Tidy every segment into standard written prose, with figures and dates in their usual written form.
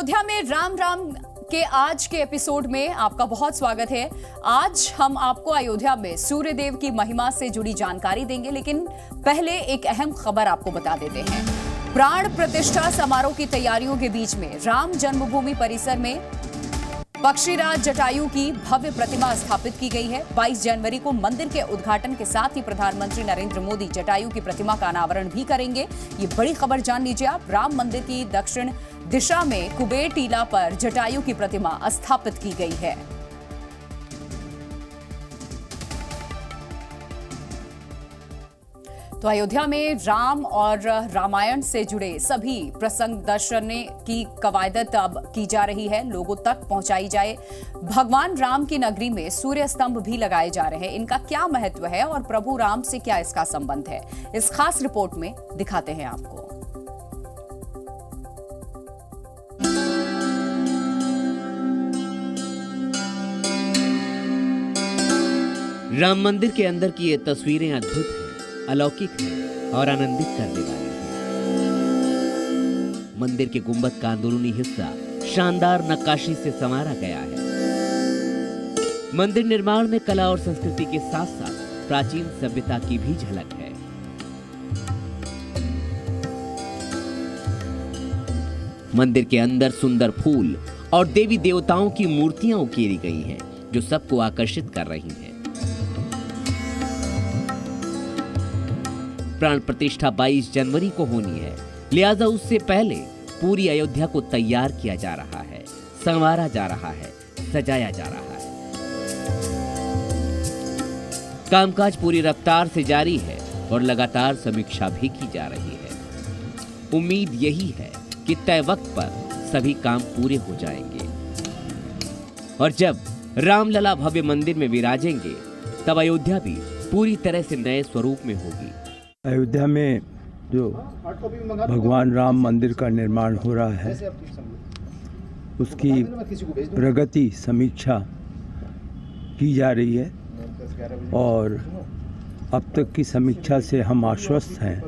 अयोध्या में राम राम के आज के एपिसोड में आपका बहुत स्वागत है। आज हम आपको अयोध्या में सूर्यदेव की महिमा से जुड़ी जानकारी देंगे, लेकिन पहले एक अहम खबर आपको बता देते हैं। प्राण प्रतिष्ठा समारोह की तैयारियों के बीच में राम जन्मभूमि परिसर में पक्षीराज जटायु की भव्य प्रतिमा स्थापित की गई है। 22 जनवरी को मंदिर के उद्घाटन के साथ ही प्रधानमंत्री नरेंद्र मोदी जटायु की प्रतिमा का अनावरण भी करेंगे। ये बड़ी खबर जान लीजिए आप। राम मंदिर की दक्षिण दिशा में कुबेर टीला पर जटायु की प्रतिमा स्थापित की गई है। तो अयोध्या में राम और रामायण से जुड़े सभी प्रसंग दर्शन की कवायदत अब की जा रही है, लोगों तक पहुंचाई जाए। भगवान राम की नगरी में सूर्य स्तंभ भी लगाए जा रहे हैं। इनका क्या महत्व है और प्रभु राम से क्या इसका संबंध है, इस खास रिपोर्ट में दिखाते हैं आपको। राम मंदिर के अंदर की ये तस्वीरें अद्भुत हैं, अलौकिक है और आनंदित करने वाली है। मंदिर के गुंबद का अंदरूनी हिस्सा शानदार नक्काशी से संवारा गया है। मंदिर निर्माण में कला और संस्कृति के साथ साथ प्राचीन सभ्यता की भी झलक है। मंदिर के अंदर सुंदर फूल और देवी देवताओं की मूर्तियां उकेरी गई हैं, जो सबको आकर्षित कर रही हैं। प्राण प्रतिष्ठा 22 जनवरी को होनी है, लिहाजा उससे पहले पूरी अयोध्या को तैयार किया जा रहा है, संवारा जा रहा है, सजाया जा रहा है। कामकाज पूरी रफ्तार से जारी है और लगातार समीक्षा भी की जा रही है। उम्मीद यही है कि तय वक्त पर सभी काम पूरे हो जाएंगे और जब रामलला भव्य मंदिर में विराजेंगे, तब अयोध्या भी पूरी तरह से नए स्वरूप में होगी। अयोध्या में जो भगवान राम मंदिर का निर्माण हो रहा है, उसकी प्रगति समीक्षा की जा रही है और अब तक की समीक्षा से हम आश्वस्त हैं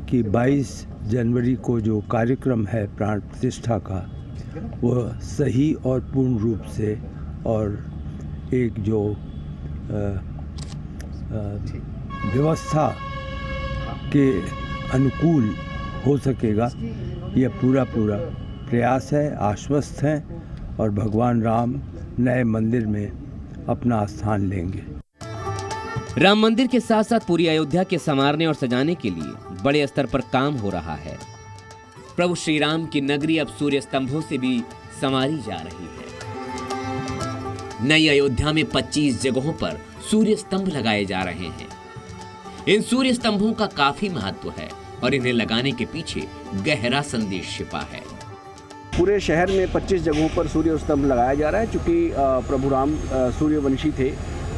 कि 22 जनवरी को जो कार्यक्रम है प्राण प्रतिष्ठा का, वह सही और पूर्ण रूप से और एक जो व्यवस्था के अनुकूल हो सकेगा। यह पूरा प्रयास है, आश्वस्त हैं और भगवान राम नए मंदिर में अपना स्थान लेंगे। राम मंदिर के साथ साथ पूरी अयोध्या के संवारने और सजाने के लिए बड़े स्तर पर काम हो रहा है। प्रभु श्री राम की नगरी अब सूर्य स्तंभों से भी संवारी जा रही है। नई अयोध्या में 25 जगहों पर सूर्य स्तंभ लगाए जा रहे हैं। इन सूर्य स्तंभों का काफी महत्व है और इन्हें लगाने के पीछे गहरा संदेश छिपा है। पूरे शहर में 25 जगहों पर सूर्य स्तंभ लगाया जा रहा है, क्योंकि प्रभु राम सूर्यवंशी थे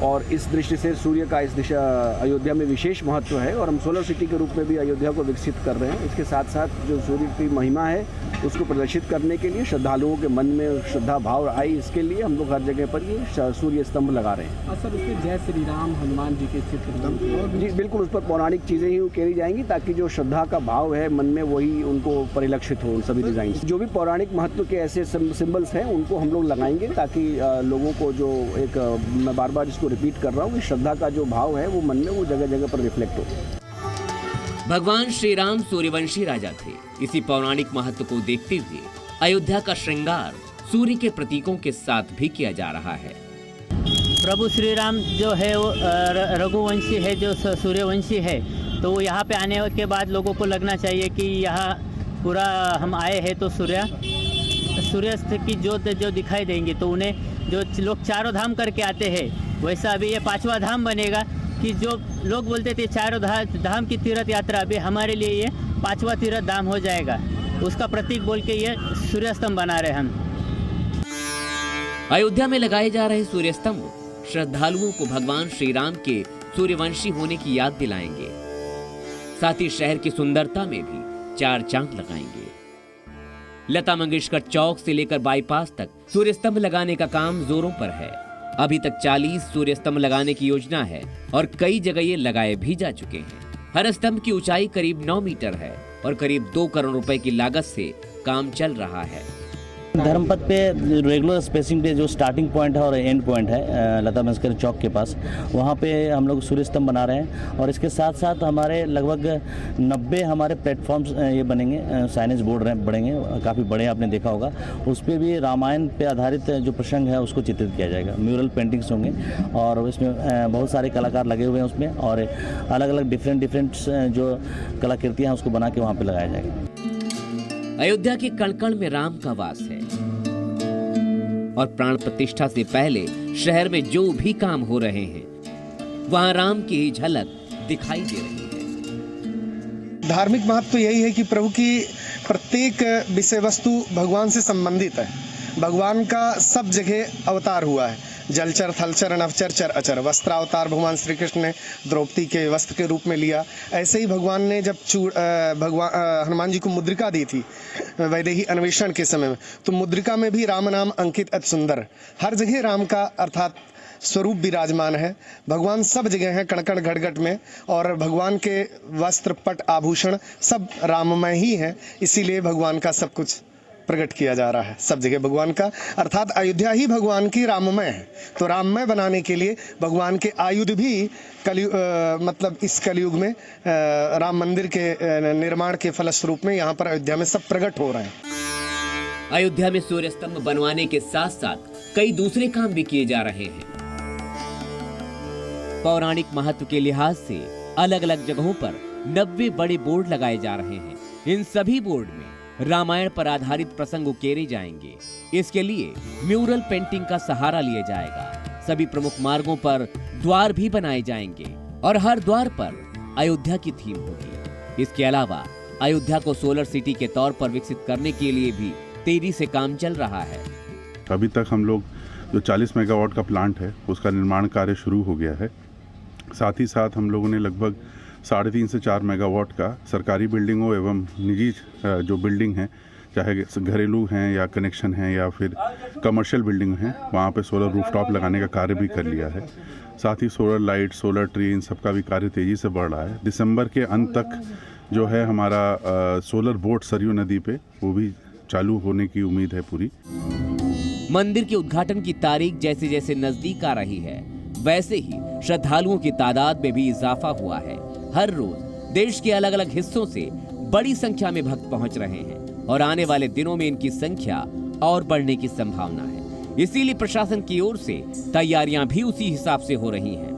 और इस दृष्टि से सूर्य का इस दिशा अयोध्या में विशेष महत्व है और हम सोलर सिटी के रूप में भी अयोध्या को विकसित कर रहे हैं। इसके साथ साथ जो सूर्य की महिमा है उसको प्रदर्शित करने के लिए, श्रद्धालुओं के मन में श्रद्धा भाव आए, इसके लिए हम लोग हर जगह पर ये सूर्य स्तंभ लगा रहे हैं। और सर उसके जय श्री राम हनुमान जी के चित्र जी बिल्कुल, उस पर पौराणिक चीज़ें ही उकेरी जाएंगी ताकि जो श्रद्धा का भाव है मन में वही उनको परिलक्षित हो। उन सभी डिज़ाइन जो भी पौराणिक महत्व के ऐसे सिंबल्स हैं उनको हम लोग लगाएंगे ताकि लोगों को जो एक, मैं बार बार इसको रिपीट कर रहा हूँ कि श्रद्धा का जो भाव है वो मन में वो जगह जगह पर रिफ्लेक्ट हो। भगवान श्री राम सूर्यवंशी राजा थे। इसी पौराणिक महत्व को देखते हुए अयोध्या का श्रृंगार सूर्य के प्रतीकों के साथ भी किया जा रहा है। प्रभु श्री राम जो है वो रघुवंशी है, जो सूर्यवंशी है, तो वो यहाँ पे आने के बाद लोगों को लगना चाहिए कि यहाँ पूरा हम आए हैं तो सूर्यास्त की ज्योत जो दिखाई देंगी, तो उन्हें जो लोग चारों धाम करके आते हैं, वैसा अभी ये 5वां धाम बनेगा। कि जो लोग बोलते थे चारों धाम की तीर्थ यात्रा, अभी हमारे लिए ये 5वां तीर्थ धाम हो जाएगा। उसका प्रतीक बोल के ये सूर्य स्तंभ बना रहे हम। अयोध्या में लगाए जा रहे सूर्य स्तंभ श्रद्धालुओं को भगवान श्री राम के सूर्यवंशी होने की याद दिलाएंगे, साथ ही शहर की सुंदरता में भी 4 चांद लगाएंगे। लता मंगेशकर चौक से लेकर बाईपास तक सूर्य स्तंभ लगाने का काम जोरों पर है। अभी तक 40 सूर्य स्तंभ लगाने की योजना है और कई जगह ये लगाए भी जा चुके हैं। हर स्तंभ की ऊंचाई करीब 9 मीटर है और करीब 2 करोड़ रुपए की लागत से काम चल रहा है। धर्मपथ पे रेगुलर स्पेसिंग पे जो स्टार्टिंग पॉइंट है और एंड पॉइंट है लता मंगेशकर चौक के पास, वहाँ पे हम लोग सूर्य स्तंभ बना रहे हैं। और इसके साथ साथ हमारे लगभग 90 हमारे प्लेटफॉर्म्स ये बनेंगे, साइनेज बोर्ड बढ़ेंगे, काफ़ी बड़े आपने देखा होगा। उस पर भी रामायण पे आधारित जो प्रसंग है उसको चित्रित किया जाएगा। म्यूरल पेंटिंग्स होंगे और इसमें बहुत सारे कलाकार लगे हुए हैं उसमें, और अलग अलग डिफरेंट जो कलाकृतियाँ हैं उसको बना के वहाँ पर लगाया जाएगा। अयोध्या के कण कण में राम का वास है और प्राण प्रतिष्ठा से पहले शहर में जो भी काम हो रहे हैं वहां राम की ही झलक दिखाई दे रही है। धार्मिक महत्व तो यही है कि प्रभु की प्रत्येक विषय वस्तु भगवान से संबंधित है। भगवान का सब जगह अवतार हुआ है। जलचर, थलचर, नवचर, चर अचर। वस्त्रावतार भगवान श्री कृष्ण ने द्रौपदी के वस्त्र के रूप में लिया। ऐसे ही भगवान ने जब हनुमान जी को मुद्रिका दी थी वैदेही अन्वेषण के समय में, तो मुद्रिका में भी राम नाम अंकित अति सुंदर। हर जगह राम का अर्थात स्वरूप विराजमान है। भगवान सब जगह हैं, कण कण घट घट में, और भगवान के वस्त्र, पट, आभूषण सब राममय ही हैं। इसीलिए भगवान का सब कुछ प्रकट किया जा रहा है सब जगह भगवान का, अर्थात अयोध्या ही भगवान की राममय है। तो राममय बनाने के लिए भगवान के आयुध भी मतलब इस कलयुग में राम मंदिर के निर्माण के फलस्वरूप में यहाँ पर अयोध्या में सब प्रकट हो रहे हैं। अयोध्या में सूर्य स्तंभ बनवाने के साथ साथ कई दूसरे काम भी किए जा रहे हैं। पौराणिक महत्व के लिहाज से अलग अलग जगहों पर 90 बड़े बोर्ड लगाए जा रहे हैं। इन सभी बोर्ड में रामायण पर आधारित प्रसंग उकेरे जाएंगे। इसके लिए म्यूरल पेंटिंग का सहारा लिया जाएगा। सभी प्रमुख मार्गों पर द्वार भी बनाए जाएंगे और हर द्वार पर अयोध्या की थीम होगी। इसके अलावा अयोध्या को सोलर सिटी के तौर पर विकसित करने के लिए भी तेजी से काम चल रहा है। अभी तक हम लोग जो 40 मेगावाट का प्लांट है उसका निर्माण कार्य शुरू हो गया है। साथ ही साथ हम लोगों ने लगभग 3.5 से 4 मेगावाट का सरकारी बिल्डिंगों एवं निजी जो बिल्डिंग हैं, चाहे घरेलू हैं या कनेक्शन हैं या फिर कमर्शियल बिल्डिंग हैं, वहाँ पे सोलर रूफटॉप लगाने का कार्य भी कर लिया है। साथ ही सोलर लाइट, सोलर ट्री, इन सबका भी कार्य तेज़ी से बढ़ रहा है। दिसंबर के अंत तक जो है हमारा सोलर बोट सरयू नदी पे वो भी चालू होने की उम्मीद है पूरी। मंदिर के उद्घाटन की तारीख जैसे जैसे नजदीक आ रही है वैसे ही श्रद्धालुओं की तादाद में भी इजाफा हुआ है। हर रोज देश के अलग अलग हिस्सों से बड़ी संख्या में भक्त पहुंच रहे हैं और आने वाले दिनों में इनकी संख्या और बढ़ने की संभावना है। इसीलिए प्रशासन की ओर से तैयारियां भी उसी हिसाब से हो रही हैं।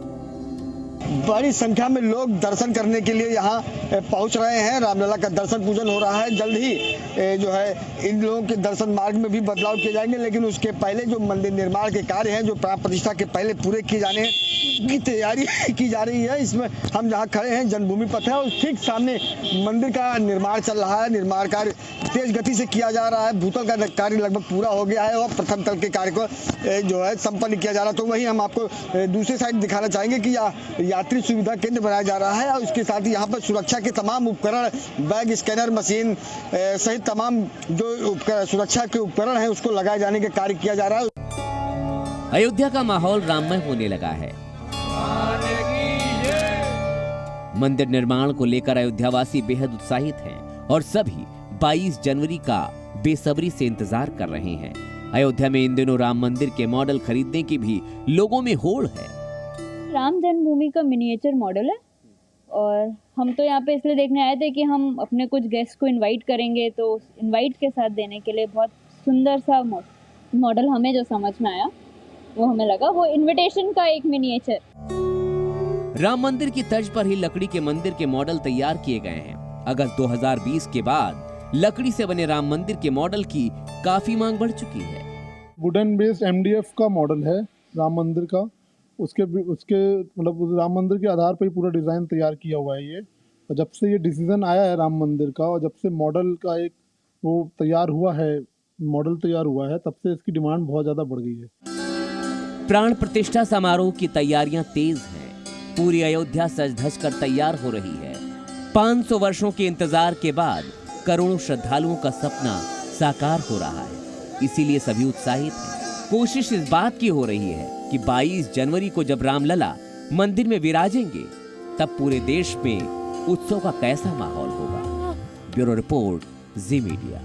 बड़ी संख्या में लोग दर्शन करने के लिए यहाँ पहुँच रहे हैं। रामलला का दर्शन पूजन हो रहा है। जल्द ही जो है इन लोगों के दर्शन मार्ग में भी बदलाव किए जाएंगे, लेकिन उसके पहले जो मंदिर निर्माण के कार्य हैं जो प्राण प्रतिष्ठा के पहले पूरे किए जाने की तैयारी की जा रही है। इसमें हम जहाँ खड़े हैं जन्मभूमि पथ है और ठीक सामने मंदिर का निर्माण चल रहा है। निर्माण कार्य तेज गति से किया जा रहा है। भूतल का कार्य लगभग पूरा हो गया है और प्रथम तल के कार्य को जो है संपन्न किया जा रहा है। तो वहीं हम आपको दूसरी साइड दिखाना चाहेंगे कि यात्री सुविधा केंद्र बनाया जा रहा है और इसके साथ ही यहाँ पर सुरक्षा के तमाम उपकरण, बैग स्कैनर मशीन सहित तमाम जो सुरक्षा के उपकरण हैं उसको लगाए जाने का कार्य किया जा रहा है। अयोध्या का माहौल राममय होने लगा है। मंदिर निर्माण को लेकर अयोध्यावासी बेहद उत्साहित हैं और सभी 22 जनवरी का बेसब्री से इंतजार कर रहे हैं। अयोध्या में इन दिनों राम मंदिर के मॉडल खरीदने की भी लोगों में होड़ है। राम जन्मभूमि का मिनिएचर मॉडल है और हम तो यहाँ पे इसलिए देखने आए थे कि हम अपने कुछ गेस्ट को इनवाइट करेंगे, तो इनवाइट के साथ देने के लिए बहुत सुंदर सा मॉडल हमें जो समझ में आया वो हमें लगा वो इनविटेशन का एक मिनिएचर। राम मंदिर की तर्ज पर ही लकड़ी के मंदिर के मॉडल तैयार किए गए हैं। अगस्त 2020 के बाद लकड़ी से बने राम मंदिर के मॉडल की काफी मांग बढ़ चुकी है। वुडन बेस्ड MDF का मॉडल है राम मंदिर का। उसके मतलब राम मंदिर के आधार पर ही पूरा डिज़ाइन तैयार किया हुआ है ये। और जब से ये डिसीजन आया है राम मंदिर का और जब से मॉडल का एक वो तैयार हुआ है, मॉडल तैयार हुआ है, तब से इसकी डिमांड बहुत ज़्यादा बढ़ गई है। प्राण प्रतिष्ठा समारोह की तैयारियां तेज हैं। पूरी अयोध्या सज धज कर तैयार हो रही है। 500 वर्षों के इंतजार के बाद करोड़ों श्रद्धालुओं का सपना साकार हो रहा है। इसीलिए सभी उत्साहित हैं। कोशिश इस बात की हो रही है कि 22 जनवरी को जब रामलला मंदिर में विराजेंगे तब पूरे देश में उत्सव का कैसा माहौल होगा। ब्यूरो रिपोर्ट, जी मीडिया।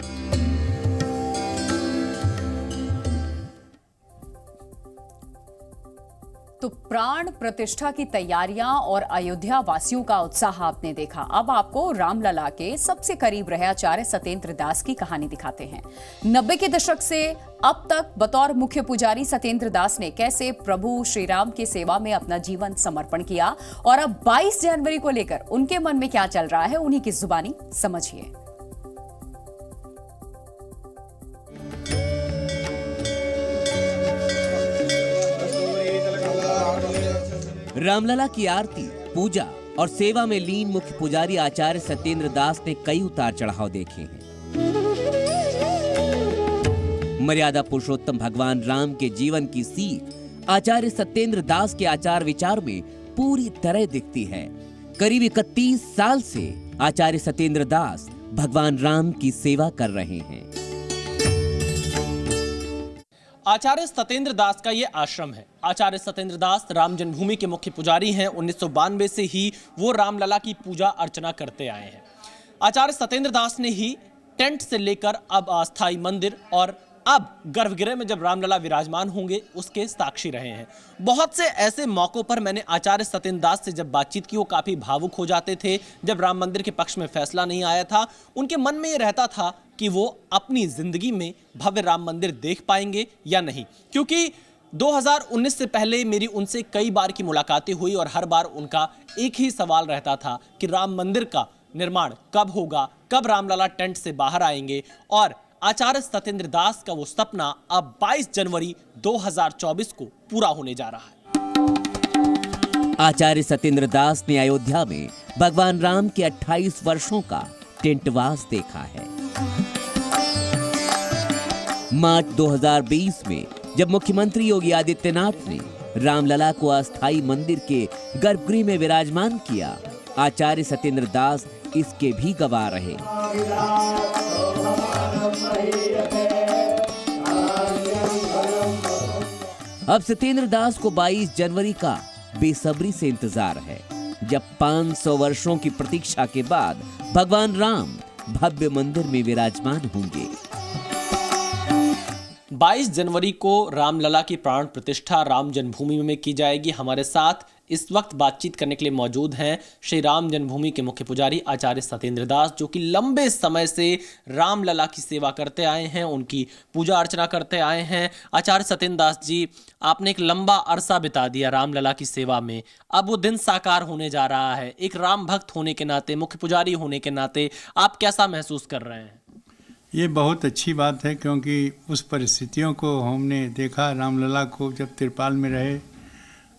तो प्राण प्रतिष्ठा की तैयारियां और अयोध्या वासियों का उत्साह आपने देखा। अब आपको रामलला के सबसे करीब रहे आचार्य सत्येंद्र दास की कहानी दिखाते हैं। 90 के दशक से अब तक बतौर मुख्य पुजारी सत्येंद्र दास ने कैसे प्रभु श्री राम की सेवा में अपना जीवन समर्पण किया और अब 22 जनवरी को लेकर उनके मन में क्या चल रहा है, उन्हीं की जुबानी समझिए। रामलला की आरती, पूजा और सेवा में लीन मुख्य पुजारी आचार्य सत्येंद्र दास ने कई उतार चढ़ाव देखे हैं। मर्यादा पुरुषोत्तम भगवान राम के जीवन की सीख आचार्य सत्येंद्र दास के आचार विचार में पूरी तरह दिखती है। करीब 31 साल से आचार्य सत्येंद्र दास भगवान राम की सेवा कर रहे हैं। आचार्य सत्येंद्र दास का ये आश्रम है। आचार्य सत्येंद्र दास राम जन्मभूमि के मुख्य पुजारी हैं। 1992 से ही वो रामलला की पूजा अर्चना करते आए हैं। आचार्य सत्येंद्र दास ने ही टेंट से लेकर अब अस्थाई मंदिर और अब गर्भगृह में जब रामलला विराजमान होंगे उसके साक्षी रहे हैं। बहुत से ऐसे मौकों पर मैंने आचार्य सत्येंद्र दास से जब बातचीत की, वो काफ़ी भावुक हो जाते थे। जब राम मंदिर के पक्ष में फैसला नहीं आया था, उनके मन में ये रहता था कि वो अपनी जिंदगी में भव्य राम मंदिर देख पाएंगे या नहीं, क्योंकि 2019 से पहले मेरी उनसे कई बार की मुलाकातें हुई और हर बार उनका एक ही सवाल रहता था कि राम मंदिर का निर्माण कब होगा, कब रामलला टेंट से बाहर आएंगे। और आचार्य सत्येंद्र दास का वो सपना अब 22 जनवरी 2024 को पूरा होने जा रहा है। आचार्य सत्येंद्र दास ने अयोध्या में भगवान राम के 28 वर्षों का टेंटवास देखा है। मार्च 2020 में जब मुख्यमंत्री योगी आदित्यनाथ ने रामलला को अस्थाई मंदिर के गर्भगृह में विराजमान किया, आचार्य सत्येंद्र दास इसके भी गवाह रहे। अब सत्येंद्र दास को 22 जनवरी का बेसब्री से इंतजार है, जब 500 वर्षों की प्रतीक्षा के बाद भगवान राम भव्य मंदिर में विराजमान होंगे। 22 जनवरी को रामलला की प्राण प्रतिष्ठा राम जन्मभूमि में की जाएगी। हमारे साथ इस वक्त बातचीत करने के लिए मौजूद हैं श्री राम जन्मभूमि के मुख्य पुजारी आचार्य सत्येंद्र दास, जो कि लंबे समय से रामलला की सेवा करते आए हैं, उनकी पूजा अर्चना करते आए हैं। आचार्य सत्येंद्र दास जी, आपने एक लंबा अरसा बिता दिया रामलला की सेवा में, अब वो दिन साकार होने जा रहा है। एक राम भक्त होने के नाते, मुख्य पुजारी होने के नाते आप कैसा महसूस कर रहे हैं? ये बहुत अच्छी बात है, क्योंकि उस परिस्थितियों को हमने देखा। रामलला को जब तिरपाल में रहे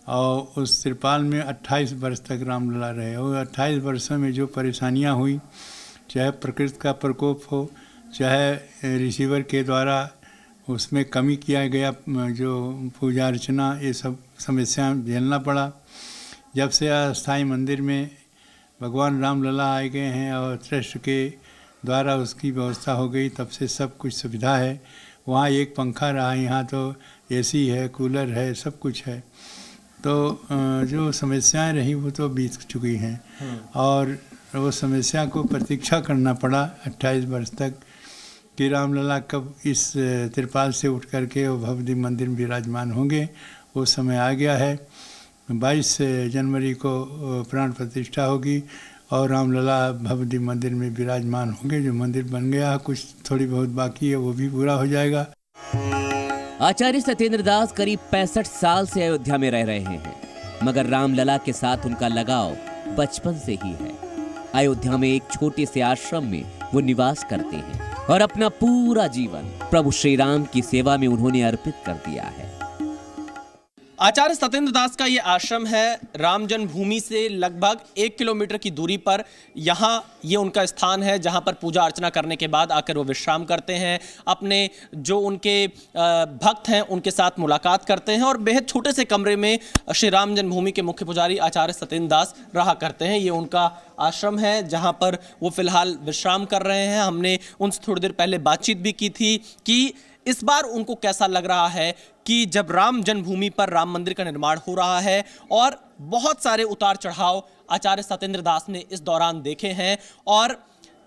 और उस तिरपाल में 28 वर्ष तक रामलला रहे, और 28 वर्षों में जो परेशानियां हुई, चाहे प्रकृति का प्रकोप हो, चाहे रिसीवर के द्वारा उसमें कमी किया गया जो पूजा अर्चना, ये सब समस्याएं झेलना पड़ा। जब से अस्थाई मंदिर में भगवान रामलला आए गए हैं और ट्रस्ट के द्वारा उसकी व्यवस्था हो गई, तब से सब कुछ सुविधा है। वहाँ एक पंखा रहा, यहाँ तो एसी है, कूलर है, सब कुछ है। तो जो समस्याएं रही वो तो बीत चुकी हैं, और वो समस्या को प्रतीक्षा करना पड़ा 28 वर्ष तक कि रामलला कब इस तिरपाल से उठ करके वो भव्य मंदिर में विराजमान होंगे। वो समय आ गया है। 22 जनवरी को प्राण प्रतिष्ठा होगी और रामलला भव्य मंदिर में विराजमान होंगे। जो मंदिर बन गया, कुछ थोड़ी बहुत बाकी है, वो भी पूरा हो जाएगा। आचार्य सत्येंद्र दास करीब 65 साल से अयोध्या में रह रहे हैं, मगर रामलला के साथ उनका लगाव बचपन से ही है। अयोध्या में एक छोटे से आश्रम में वो निवास करते हैं और अपना पूरा जीवन प्रभु श्री राम की सेवा में उन्होंने अर्पित कर दिया है। आचार्य सत्येंद्र दास का ये आश्रम है राम जन्मभूमि से लगभग 1 किलोमीटर की दूरी पर। यहाँ ये उनका स्थान है जहाँ पर पूजा अर्चना करने के बाद आकर वो विश्राम करते हैं, अपने जो उनके भक्त हैं उनके साथ मुलाकात करते हैं और बेहद छोटे से कमरे में श्री राम जन्मभूमि के मुख्य पुजारी आचार्य सत्येंद्र दास रहा करते हैं। ये उनका आश्रम है जहाँ पर वो फिलहाल विश्राम कर रहे हैं। हमने उनसे थोड़ी देर पहले बातचीत भी की थी कि इस बार उनको कैसा लग रहा है कि जब राम जन्मभूमि पर राम मंदिर का निर्माण हो रहा है, और बहुत सारे उतार चढ़ाव आचार्य सत्येंद्र दास ने इस दौरान देखे हैं और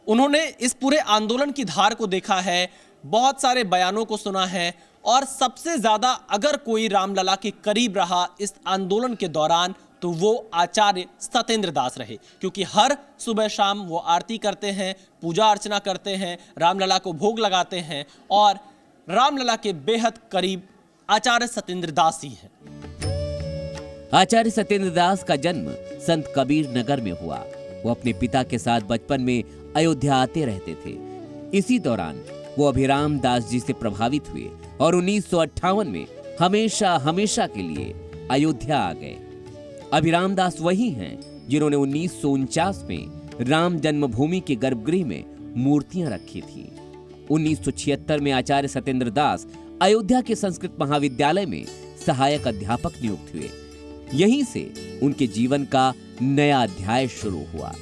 उन्होंने इस पूरे आंदोलन की धार को देखा है, बहुत सारे बयानों को सुना है और सबसे ज्यादा अगर कोई रामलला के करीब रहा इस आंदोलन के दौरान तो वो आचार्य सत्येंद्र दास रहे, क्योंकि हर सुबह शाम वो आरती करते हैं, पूजा अर्चना करते हैं, रामलला को भोग लगाते हैं और रामलला के बेहद करीब आचार्य सत्येंद्र दास ही हैं। आचार्य सत्येंद्र दास का जन्म संत कबीर नगर में हुआ। वो अपने पिता के साथ बचपन में अयोध्या आते रहते थे। इसी दौरान वो अभिराम दास जी से प्रभावित हुए और 1958 में हमेशा हमेशा के लिए अयोध्या आ गए। अभिराम दास वही हैं जिन्होंने 1949 में राम जन्मभूमि के गर्भगृह में मूर्तियां रखी थी। 1976 में आचार्य सत्येंद्र दास अयोध्या के संस्कृत महाविद्यालय में सहायक अध्यापक नियुक्त हुए। यहीं से उनके जीवन का नया अध्याय शुरू हुआ।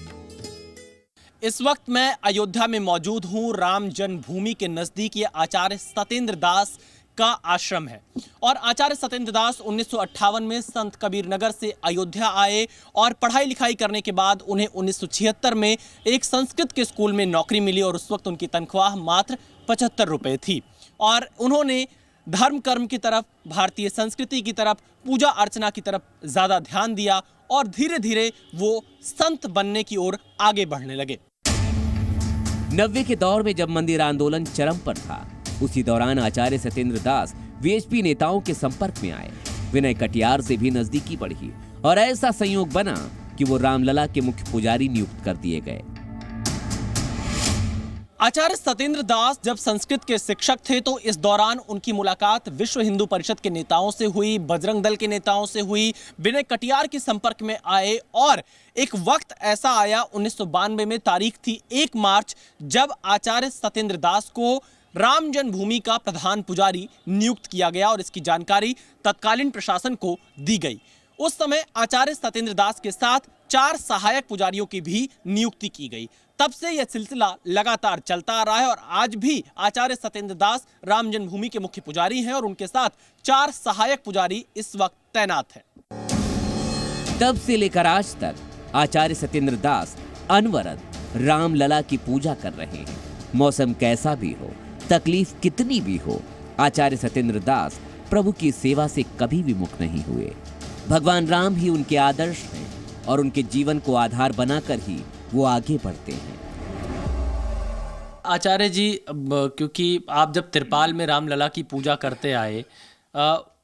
इस वक्त मैं अयोध्या में मौजूद हूं। राम जन्मभूमि के नजदीक ये आचार्य सत्येंद्र दास का आश्रम है और आचार्य सत्येंद्र दास 1958 में संत कबीर नगर से अयोध्या आए और पढ़ाई लिखाई करने के बाद उन्हें 1976 में एक संस्कृत के स्कूल में नौकरी मिली और उस वक्त उनकी तनख्वाह मात्र 75 रुपए थी और उन्होंने धर्म कर्म की तरफ, भारतीय संस्कृति की तरफ, पूजा अर्चना की तरफ ज्यादा ध्यान दिया और धीरे धीरे वो संत बनने की ओर आगे बढ़ने लगे। 90 के दौर में जब मंदिर आंदोलन चरम पर था, उसी दौरान आचार्य सत्येंद्र दास वीएचपी नेताओं के संपर्क में आए। विनय कटियार से भी नजदीकी बढ़ी और ऐसा संयोग बना कि वो रामलला के मुख्य पुजारी नियुक्त कर दिए गए। आचार्य सत्येंद्र दास जब संस्कृत के शिक्षक थे तो इस दौरान उनकी मुलाकात विश्व हिंदू परिषद के नेताओं से हुई, बजरंग दल के नेताओं से हुई, विनय कटियार के संपर्क में आए और एक वक्त ऐसा आया 1992 में, तारीख थी 1 मार्च, जब आचार्य सत्येंद्र दास को राम जन्मभूमि का प्रधान पुजारी नियुक्त किया गया और इसकी जानकारी तत्कालीन प्रशासन को दी गई। उस समय आचार्य सत्येंद्र दास के साथ 4 सहायक पुजारियों की भी नियुक्ति की गई। तब से यह सिलसिला लगातार चलता आ रहा है और आज भी आचार्य सत्येंद्र दास राम जन्मभूमि के मुख्य पुजारी हैं और उनके साथ 4 सहायक पुजारी इस वक्त तैनात हैं। तब से लेकर आज तक आचार्य सत्येंद्र दास अनवरत रामलला की पूजा कर रहे हैं। मौसम कैसा भी हो, तकलीफ कितनी भी हो, आचार्य सत्येंद्र दास प्रभु की सेवा से कभी भी मुक्त नहीं हुए। भगवान राम ही उनके आदर्श हैं और उनके जीवन को आधार बनाकर ही वो आगे बढ़ते हैं। आचार्य जी, क्योंकि आप जब तिरपाल में रामलला की पूजा करते आए,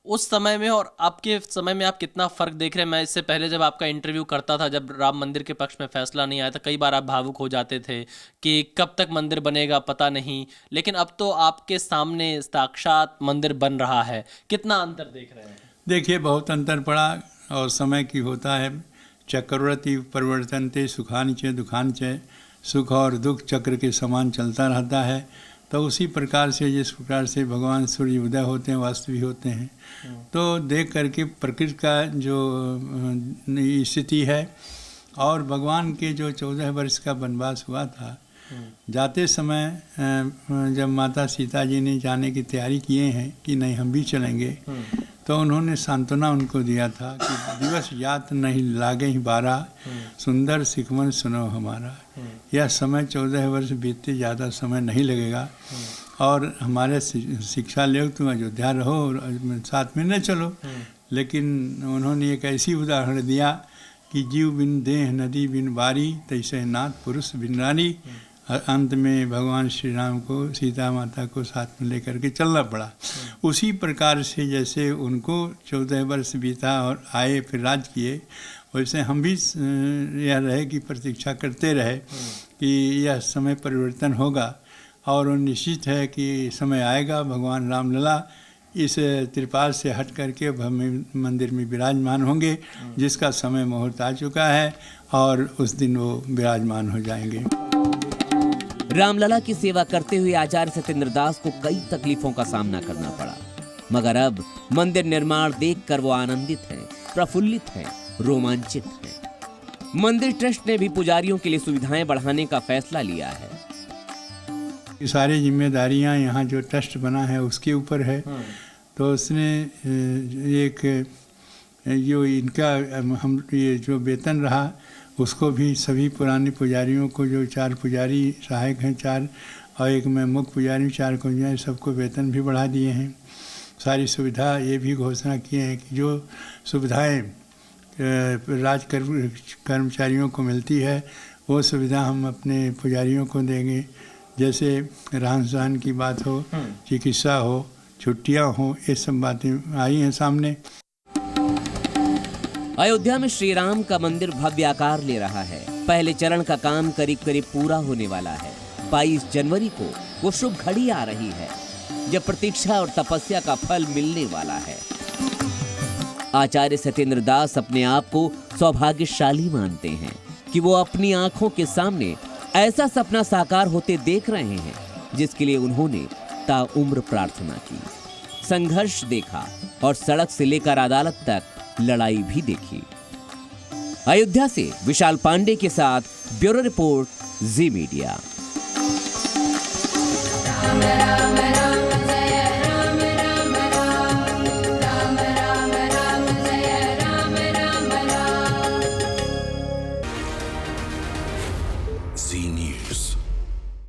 उस समय में और आपके समय में आप कितना फर्क देख रहे हैं? मैं इससे पहले जब आपका इंटरव्यू करता था, जब राम मंदिर के पक्ष में फैसला नहीं आया था, कई बार आप भावुक हो जाते थे कि कब तक मंदिर बनेगा पता नहीं, लेकिन अब तो आपके सामने साक्षात मंदिर बन रहा है। कितना अंतर देख रहे हैं? देखिए, बहुत अंतर पड़ा और समय की होता है। चक्रवर्ती परिवर्तनते सुखानि च दुखानि च, सुख और दुख चक्र के समान चलता रहता है। तो उसी प्रकार से जिस प्रकार से भगवान सूर्य उदय होते हैं वास्तविक होते हैं, तो देख करके प्रकृति का जो स्थिति है और भगवान के जो 14 वर्ष का वनवास हुआ था, जाते समय जब माता सीता जी ने जाने की तैयारी किए हैं कि नहीं हम भी चलेंगे, तो उन्होंने सांत्वना उनको दिया था कि दिवस यात नहीं लागे ही 12, सुंदर सिखवन सुनो हमारा। यह समय 14 वर्ष बीतते, ज़्यादा समय नहीं लगेगा और हमारे शिक्षा ले, तुम अयोध्या रहो और साथ में न चलो। लेकिन उन्होंने एक ऐसी उदाहरण दिया कि जीव बिन देह नदी बिन बारी, तैसे नाथ पुरुष बिन रानी। अंत में भगवान श्री राम को, सीता माता को साथ में लेकर के चलना पड़ा। उसी प्रकार से जैसे उनको 14 वर्ष बीता और आए फिर राज किए, वैसे हम भी यह रहे कि प्रतीक्षा करते रहे कि यह समय परिवर्तन होगा और निश्चित है कि समय आएगा, भगवान रामलला इस त्रिपाल से हट करके मंदिर में विराजमान होंगे, जिसका समय मुहूर्त आ चुका है और उस दिन वो विराजमान हो जाएंगे। रामलला की सेवा करते हुए आचार्य सत्येंद्र दास को कई तकलीफों का सामना करना पड़ा, मगर अब मंदिर निर्माण देखकर वो आनंदित हैं, प्रफुल्लित हैं, रोमांचित हैं। मंदिर ट्रस्ट ने भी पुजारियों के लिए सुविधाएं बढ़ाने का फैसला लिया है। ये सारी जिम्मेदारियां यहाँ जो ट्रस्ट बना है उसके ऊपर है। तो उसने एक जो इनका हम ये जो वेतन रहा उसको भी सभी पुराने पुजारियों को, जो 4 पुजारी सहायक हैं 4 और एक मैं मुख्य पुजारी, 4 पुजारी, सबको वेतन भी बढ़ा दिए हैं। सारी सुविधा ये भी घोषणा किए हैं कि जो सुविधाएं कर्मचारियों को मिलती है वो सुविधा हम अपने पुजारियों को देंगे। जैसे रहन सहन की बात हो, चिकित्सा हो, छुट्टियां हो, ये सब बातें आई हैं सामने। अयोध्या में श्री राम का मंदिर भव्य आकार ले रहा है। पहले चरण का काम करीब करीब पूरा होने वाला है। 22 जनवरी को वो शुभ घड़ी आ रही है जब प्रतीक्षा और तपस्या का फल मिलने वाला है। आचार्य सत्येंद्र दास अपने आप को सौभाग्यशाली मानते हैं कि वो अपनी आंखों के सामने ऐसा सपना साकार होते देख रहे हैं जिसके लिए उन्होंने ताउम्र प्रार्थना की, संघर्ष देखा और सड़क से लेकर अदालत तक लड़ाई भी देखी। अयोध्या से विशाल पांडे के साथ ब्यूरो रिपोर्ट, जी मीडिया।